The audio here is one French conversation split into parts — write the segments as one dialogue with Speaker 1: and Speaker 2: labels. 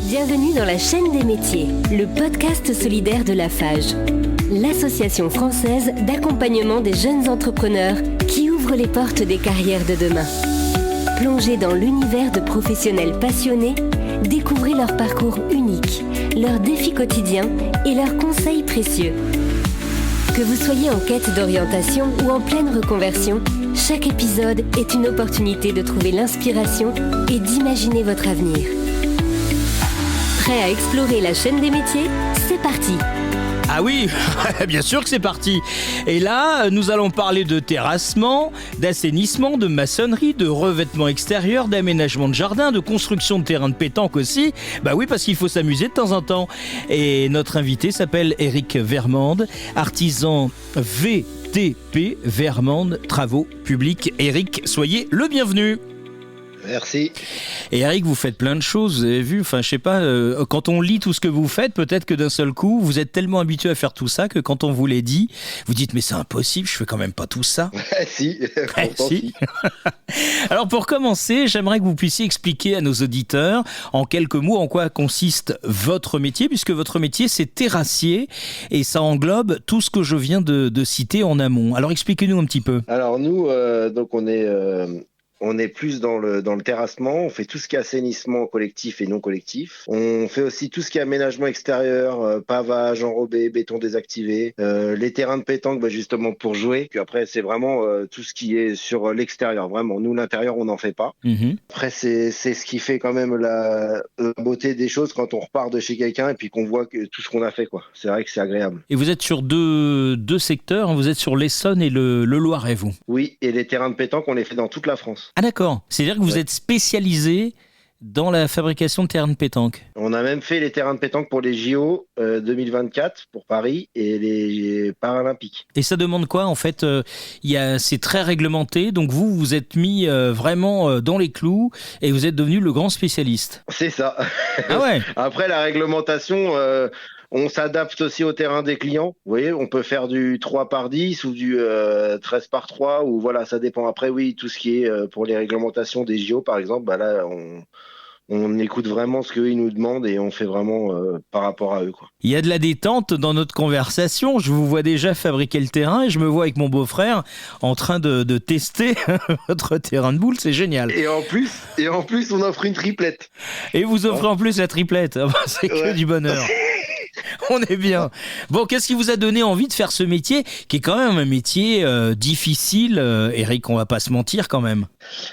Speaker 1: Bienvenue dans la chaîne des métiers, le podcast solidaire de Lafage, l'association française d'accompagnement des jeunes entrepreneurs qui ouvre les portes des carrières de demain. Plongez dans l'univers de professionnels passionnés, découvrez leur parcours unique, leurs défis quotidiens et leurs conseils précieux. Que vous soyez en quête d'orientation ou en pleine reconversion, chaque épisode est une opportunité de trouver l'inspiration et d'imaginer votre avenir. Prêt à explorer la chaîne des métiers ? C'est parti!
Speaker 2: Ah oui, bien sûr que c'est parti. Et là, nous allons parler de terrassement, d'assainissement, de maçonnerie, de revêtement extérieur, d'aménagement de jardin, de construction de terrain de pétanque aussi. Bah oui, parce qu'il faut s'amuser de temps en temps. Et notre invité s'appelle Éric Vermande, artisan VTP, Vermande Travaux Publics. Éric, soyez le bienvenu.
Speaker 3: Merci.
Speaker 2: Et Éric, vous faites plein de choses, vous avez vu, enfin je sais pas, quand on lit tout ce que vous faites, peut-être que d'un seul coup, vous êtes tellement habitué à faire tout ça que quand on vous l'ait dit, vous dites mais c'est impossible, je fais quand même pas tout ça.
Speaker 3: Si.
Speaker 2: Si. Alors pour commencer, j'aimerais que vous puissiez expliquer à nos auditeurs en quelques mots en quoi consiste votre métier, puisque votre métier c'est terrassier et ça englobe tout ce que je viens de citer en amont. Alors expliquez-nous un petit peu.
Speaker 3: Alors nous, donc on est plus dans le terrassement, on fait tout ce qui est assainissement collectif et non collectif. On fait aussi tout ce qui est aménagement extérieur, pavage, enrobé, béton désactivé, les terrains de pétanque justement pour jouer. Puis après c'est vraiment tout ce qui est sur l'extérieur, vraiment. Nous l'intérieur on n'en fait pas. Après c'est ce qui fait quand même la beauté des choses quand on repart de chez quelqu'un et puis qu'on voit que tout ce qu'on a fait, quoi. C'est vrai que c'est agréable.
Speaker 2: Et vous êtes sur deux secteurs, hein, vous êtes sur l'Essonne et le Loiret, vous.
Speaker 3: Oui, et les terrains de pétanque on les fait dans toute la France.
Speaker 2: Ah d'accord, c'est-à-dire que vous êtes spécialisé dans la fabrication de terrains de pétanque.
Speaker 3: On a même fait les terrains de pétanque pour les JO 2024 pour Paris et les Paralympiques.
Speaker 2: Et ça demande quoi en fait c'est très réglementé, donc vous êtes mis vraiment dans les clous et vous êtes devenu le grand spécialiste.
Speaker 3: C'est ça.
Speaker 2: Ah ouais.
Speaker 3: Après la réglementation... on s'adapte aussi au terrain des clients. Vous voyez, on peut faire du 3x10 ou du 13x3 ou voilà, ça dépend. Après, oui, tout ce qui est pour les réglementations des JO, par exemple, là, on écoute vraiment ce qu'eux ils nous demandent et on fait vraiment par rapport à eux, quoi.
Speaker 2: Il y a de la détente dans notre conversation. Je vous vois déjà fabriquer le terrain et je me vois avec mon beau-frère en train de tester votre terrain de boule. C'est génial.
Speaker 3: Et en plus, on offre une triplette.
Speaker 2: Et vous offrez en plus la triplette. C'est que du bonheur. On est bien. Bon, qu'est-ce qui vous a donné envie de faire ce métier qui est quand même un métier difficile, Éric, on va pas se mentir quand même.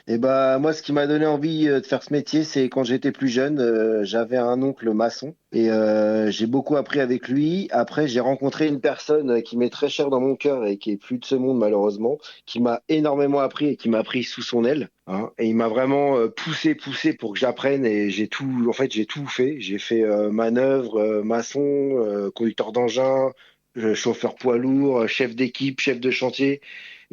Speaker 3: Et moi, ce qui m'a donné envie de faire ce métier, c'est quand j'étais plus jeune, j'avais un oncle maçon et j'ai beaucoup appris avec lui. Après, j'ai rencontré une personne qui m'est très chère dans mon cœur et qui est plus de ce monde malheureusement, qui m'a énormément appris et qui m'a pris sous son aile. Et il m'a vraiment poussé pour que j'apprenne et j'ai tout fait. J'ai fait manœuvre, maçon, conducteur d'engin, chauffeur poids lourd, chef d'équipe, chef de chantier.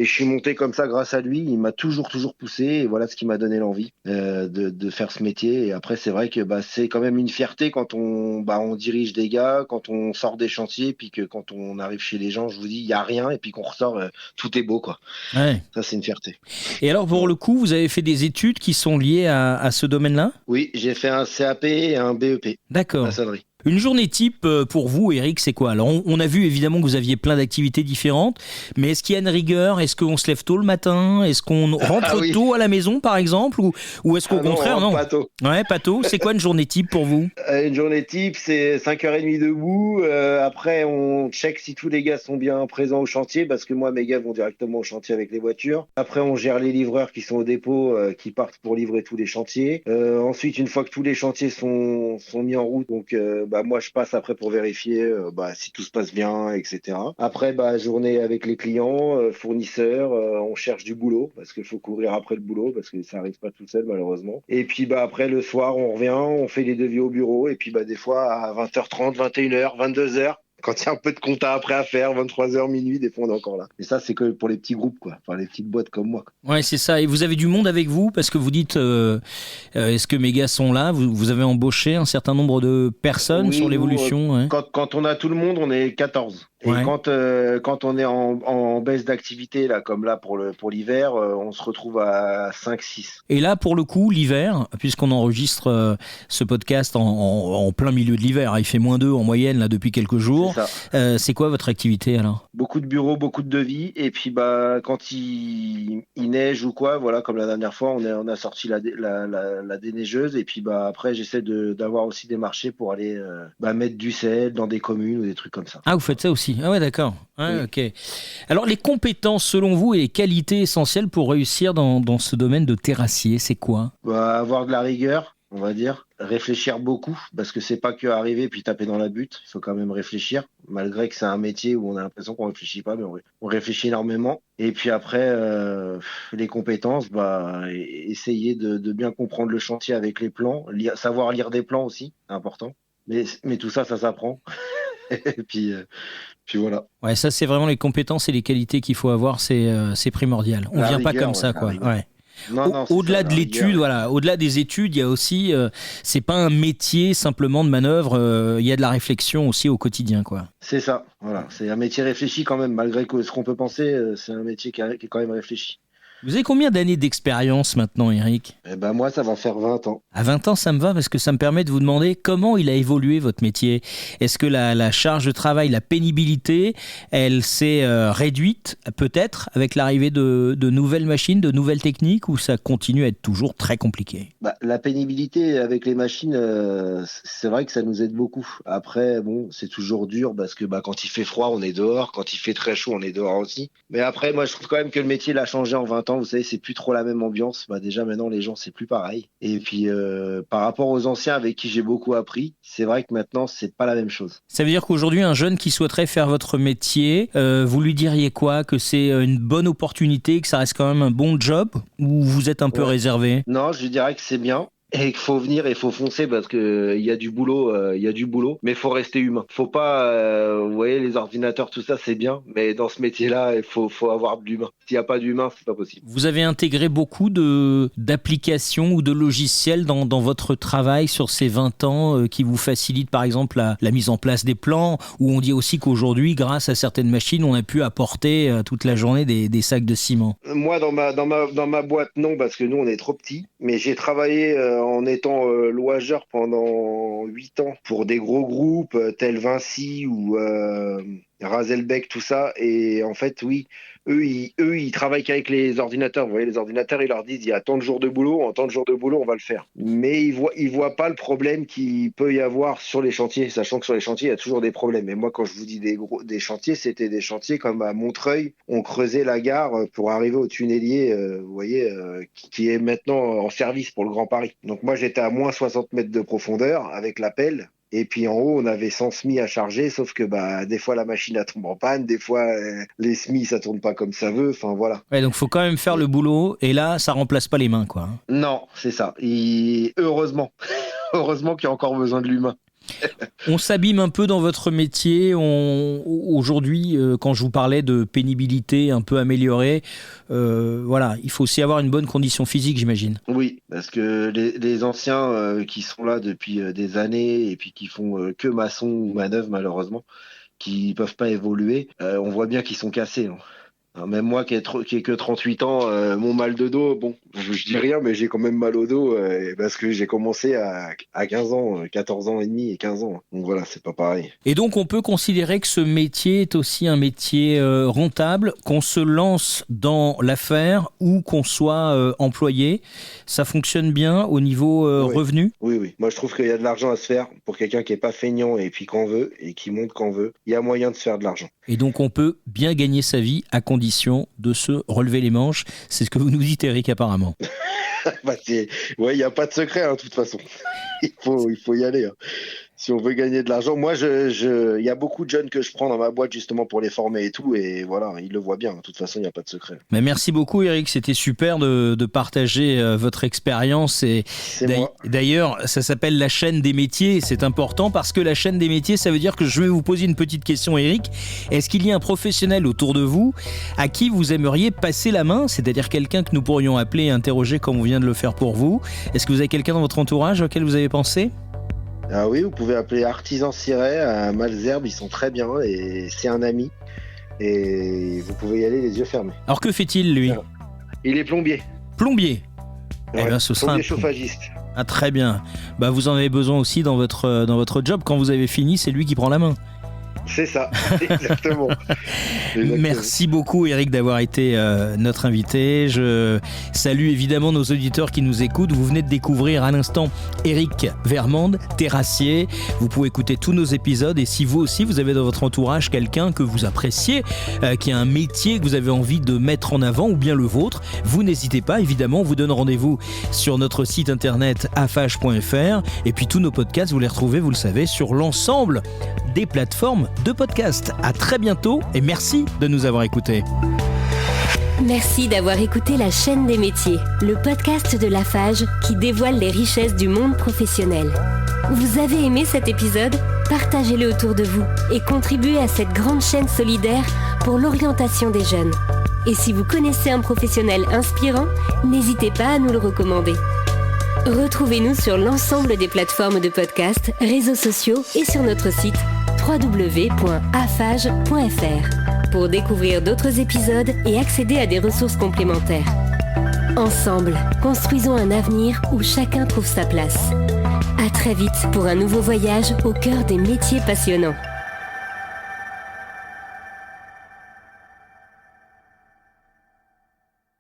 Speaker 3: Et je suis monté comme ça grâce à lui. Il m'a toujours poussé. Et voilà ce qui m'a donné l'envie de faire ce métier. Et après, c'est vrai que c'est quand même une fierté quand on dirige des gars, quand on sort des chantiers, puis que quand on arrive chez les gens, je vous dis, il n'y a rien. Et puis qu'on ressort, tout est beau, quoi. Ouais. Ça, c'est une fierté.
Speaker 2: Et alors, pour le coup, vous avez fait des études qui sont liées à ce domaine-là ?
Speaker 3: Oui, j'ai fait un CAP et un BEP.
Speaker 2: D'accord.
Speaker 3: Maçonnerie.
Speaker 2: Une journée type pour vous, Éric, c'est quoi ? Alors, on a vu évidemment que vous aviez plein d'activités différentes, mais est-ce qu'il y a une rigueur ? Est-ce qu'on se lève tôt le matin ? Est-ce qu'on rentre tôt à la maison, par exemple ? Ou est-ce qu'au contraire, non ?
Speaker 3: Pas tôt.
Speaker 2: Ouais, pas tôt. C'est quoi une journée type pour vous ?
Speaker 3: Une journée type, c'est 5h30 debout. Après, on check si tous les gars sont bien présents au chantier, parce que moi, mes gars vont directement au chantier avec les voitures. Après, on gère les livreurs qui sont au dépôt, qui partent pour livrer tous les chantiers. Ensuite, une fois que tous les chantiers sont mis en route, donc moi, je passe après pour vérifier si tout se passe bien, etc. Après, journée avec les clients, fournisseurs, on cherche du boulot, parce qu'il faut courir après le boulot, parce que ça n'arrive pas tout seul, malheureusement. Et puis, après, le soir, on revient, on fait les devis au bureau, et puis, des fois, à 20h30, 21h, 22h, quand il y a un peu de compta après à faire, 23h, minuit, des fois on est encore là. Et ça, c'est que pour les petits groupes, quoi. Enfin, les petites boîtes comme moi, quoi.
Speaker 2: Ouais, c'est ça. Et vous avez du monde avec vous ? Parce que vous dites, est-ce que mes gars sont là ? Vous avez embauché un certain nombre de personnes sur l'évolution,
Speaker 3: quand on a tout le monde, on est 14. Et
Speaker 2: Ouais.
Speaker 3: quand on est en baisse d'activité, là, comme là pour l'hiver, on se retrouve à 5-6.
Speaker 2: Et là, pour le coup, l'hiver, puisqu'on enregistre ce podcast en plein milieu de l'hiver, il fait -2 en moyenne là depuis quelques
Speaker 3: C'est
Speaker 2: jours.
Speaker 3: ça.
Speaker 2: C'est quoi votre activité alors?
Speaker 3: Beaucoup de bureaux, beaucoup de devis. Et puis quand il neige ou quoi, voilà, comme la dernière fois, on a sorti la déneigeuse. Et puis après, j'essaie d'avoir aussi des marchés pour aller mettre du sel dans des communes ou des trucs comme ça.
Speaker 2: Ah, vous faites ça aussi? Ah ouais, d'accord. Ouais,
Speaker 3: Oui.
Speaker 2: ok. Alors, les compétences, selon vous, et les qualités essentielles pour réussir dans ce domaine de terrassier, c'est quoi?
Speaker 3: Avoir de la rigueur, on va dire. Réfléchir beaucoup, parce que c'est pas que arriver puis taper dans la butte. Il faut quand même réfléchir, malgré que c'est un métier où on a l'impression qu'on réfléchit pas, mais on réfléchit énormément. Et puis après, les compétences, essayer de bien comprendre le chantier avec les plans, savoir lire des plans aussi, c'est important. Mais tout ça, ça s'apprend. Et puis voilà.
Speaker 2: Ouais, ça, c'est vraiment les compétences et les qualités qu'il faut avoir, c'est primordial. On
Speaker 3: La
Speaker 2: vient pas
Speaker 3: rigueur,
Speaker 2: comme ça,
Speaker 3: la
Speaker 2: quoi.
Speaker 3: rigueur.
Speaker 2: Ouais.
Speaker 3: Non, c'est
Speaker 2: Au-delà
Speaker 3: ça,
Speaker 2: de
Speaker 3: la
Speaker 2: l'étude,
Speaker 3: rigueur.
Speaker 2: voilà, au-delà des études, il y a aussi, c'est pas un métier simplement de manœuvre, il y a de la réflexion aussi au quotidien, quoi.
Speaker 3: C'est ça, voilà. C'est un métier réfléchi quand même, malgré ce qu'on peut penser, c'est un métier qui est quand même réfléchi.
Speaker 2: Vous avez combien d'années d'expérience maintenant, Eric?
Speaker 3: Eh ben moi, ça va faire 20 ans.
Speaker 2: À 20 ans, ça me va parce que ça me permet de vous demander comment il a évolué votre métier. Est-ce que la charge de travail, la pénibilité, elle s'est réduite peut-être avec l'arrivée de nouvelles machines, de nouvelles techniques, ou ça continue à être toujours très compliqué?
Speaker 3: La pénibilité avec les machines, c'est vrai que ça nous aide beaucoup. Après, bon, c'est toujours dur parce que quand il fait froid, on est dehors. Quand il fait très chaud, on est dehors aussi. Mais après, moi, je trouve quand même que le métier l'a changé en 20 ans. Vous savez, c'est plus trop la même ambiance. Déjà, maintenant, les gens, c'est plus pareil. Et puis, par rapport aux anciens avec qui j'ai beaucoup appris, c'est vrai que maintenant, c'est pas la même chose.
Speaker 2: Ça veut dire qu'aujourd'hui, un jeune qui souhaiterait faire votre métier, vous lui diriez quoi? Que c'est une bonne opportunité, que ça reste quand même un bon job, ou vous êtes un peu
Speaker 3: Ouais.
Speaker 2: réservé?
Speaker 3: Non, je dirais que c'est bien. Et qu'il faut venir et il faut foncer parce que il y a du boulot, mais il faut rester humain. Faut pas, vous voyez, les ordinateurs, tout ça, c'est bien, mais dans ce métier-là, il faut avoir de l'humain. S'il n'y a pas d'humain, c'est pas possible.
Speaker 2: Vous avez intégré beaucoup d'applications ou de logiciels dans votre travail sur ces 20 ans qui vous facilitent par exemple la mise en place des plans, où on dit aussi qu'aujourd'hui, grâce à certaines machines, on a pu apporter toute la journée des sacs de ciment.
Speaker 3: Moi, dans ma boîte, non, parce que nous, on est trop petits. Mais j'ai travaillé en étant louageur pendant 8 ans pour des gros groupes tels Vinci ou Razelbeck, tout ça. Et en fait, oui, eux, ils travaillent qu'avec les ordinateurs. Vous voyez, les ordinateurs, ils leur disent, il y a tant de jours de boulot, en tant de jours de boulot, on va le faire. Mais ils voient pas le problème qu'il peut y avoir sur les chantiers, sachant que sur les chantiers, il y a toujours des problèmes. Et moi, quand je vous dis des chantiers, c'était des chantiers comme à Montreuil. On creusait la gare pour arriver au tunnelier, vous voyez, qui est maintenant en service pour le Grand Paris. Donc moi, j'étais à moins 60 mètres de profondeur avec la pelle. Et puis en haut, on avait 100 semis à charger, sauf que des fois la machine elle tombe en panne, des fois les semis ça tourne pas comme ça veut, enfin voilà.
Speaker 2: Ouais, donc faut quand même faire le boulot, et là, ça remplace pas les mains, quoi.
Speaker 3: Non, c'est ça. Et heureusement, heureusement qu'il y a encore besoin de l'humain.
Speaker 2: On s'abîme un peu dans votre métier. Aujourd'hui, quand je vous parlais de pénibilité un peu améliorée, voilà, il faut aussi avoir une bonne condition physique, j'imagine.
Speaker 3: Oui, parce que les anciens qui sont là depuis des années et puis qui font que maçon ou manœuvre malheureusement, qui peuvent pas évoluer, on voit bien qu'ils sont cassés. Hein. Même moi qui ai que 38 ans, mon mal de dos, bon, je dis rien, mais j'ai quand même mal au dos parce que j'ai commencé à 15 ans, 14 ans et demi et 15 ans. Donc voilà, c'est pas pareil.
Speaker 2: Et donc, on peut considérer que ce métier est aussi un métier rentable, qu'on se lance dans l'affaire ou qu'on soit employé. Ça fonctionne bien au niveau
Speaker 3: Oui.
Speaker 2: revenu?
Speaker 3: Oui. Moi, je trouve qu'il y a de l'argent à se faire pour quelqu'un qui est pas feignant et puis qu'on veut et qui monte quand veut. Il y a moyen de se faire de l'argent.
Speaker 2: Et donc, on peut bien gagner sa vie à condition de se relever les manches. C'est ce que vous nous dites, Eric, apparemment.
Speaker 3: Il n'y a pas de secret, hein, de toute façon. il faut y aller. Hein. Si on veut gagner de l'argent. Moi, il y a beaucoup de jeunes que je prends dans ma boîte justement pour les former et tout. Et voilà, ils le voient bien. De toute façon, il n'y a pas de secret.
Speaker 2: Mais merci beaucoup, Eric. C'était super de partager votre expérience. Et
Speaker 3: C'est moi.
Speaker 2: d'ailleurs, ça s'appelle la chaîne des métiers. C'est important parce que la chaîne des métiers, ça veut dire que je vais vous poser une petite question, Eric. Est-ce qu'il y a un professionnel autour de vous à qui vous aimeriez passer la main, c'est-à-dire quelqu'un que nous pourrions appeler et interroger comme on vient de le faire pour vous? Est-ce que vous avez quelqu'un dans votre entourage auquel vous avez pensé?
Speaker 3: Ah oui, vous pouvez appeler Artisan Ciré à Malesherbes, ils sont très bien et c'est un ami. Et vous pouvez y aller les yeux fermés.
Speaker 2: Alors que fait-il, lui ?
Speaker 3: Il est plombier.
Speaker 2: Plombier.
Speaker 3: Ouais,
Speaker 2: Eh bien, ce sera
Speaker 3: plombier chauffagiste.
Speaker 2: Ah, très bien. Bah, vous en avez besoin aussi dans votre job. Quand vous avez fini, c'est lui qui prend la main.
Speaker 3: C'est ça, exactement.
Speaker 2: Merci beaucoup Eric d'avoir été notre invité. Je salue évidemment nos auditeurs qui nous écoutent. Vous venez de découvrir à l'instant Eric Vermande, terrassier. Vous pouvez écouter tous nos épisodes et si vous aussi vous avez dans votre entourage quelqu'un que vous appréciez, qui a un métier que vous avez envie de mettre en avant ou bien le vôtre, vous n'hésitez pas, évidemment, on vous donne rendez-vous sur notre site internet afage.fr et puis tous nos podcasts, vous les retrouvez, vous le savez, sur l'ensemble des plateformes de podcast. À très bientôt et merci de nous avoir écoutés.
Speaker 1: Merci d'avoir écouté La Chaîne des métiers, le podcast de l'AFAGE qui dévoile les richesses du monde professionnel. Vous avez aimé cet épisode ? Partagez-le autour de vous et contribuez à cette grande chaîne solidaire pour l'orientation des jeunes. Et si vous connaissez un professionnel inspirant, n'hésitez pas à nous le recommander. Retrouvez-nous sur l'ensemble des plateformes de podcast, réseaux sociaux et sur notre site www.afage.fr pour découvrir d'autres épisodes et accéder à des ressources complémentaires. Ensemble, construisons un avenir où chacun trouve sa place. À très vite pour un nouveau voyage au cœur des métiers passionnants.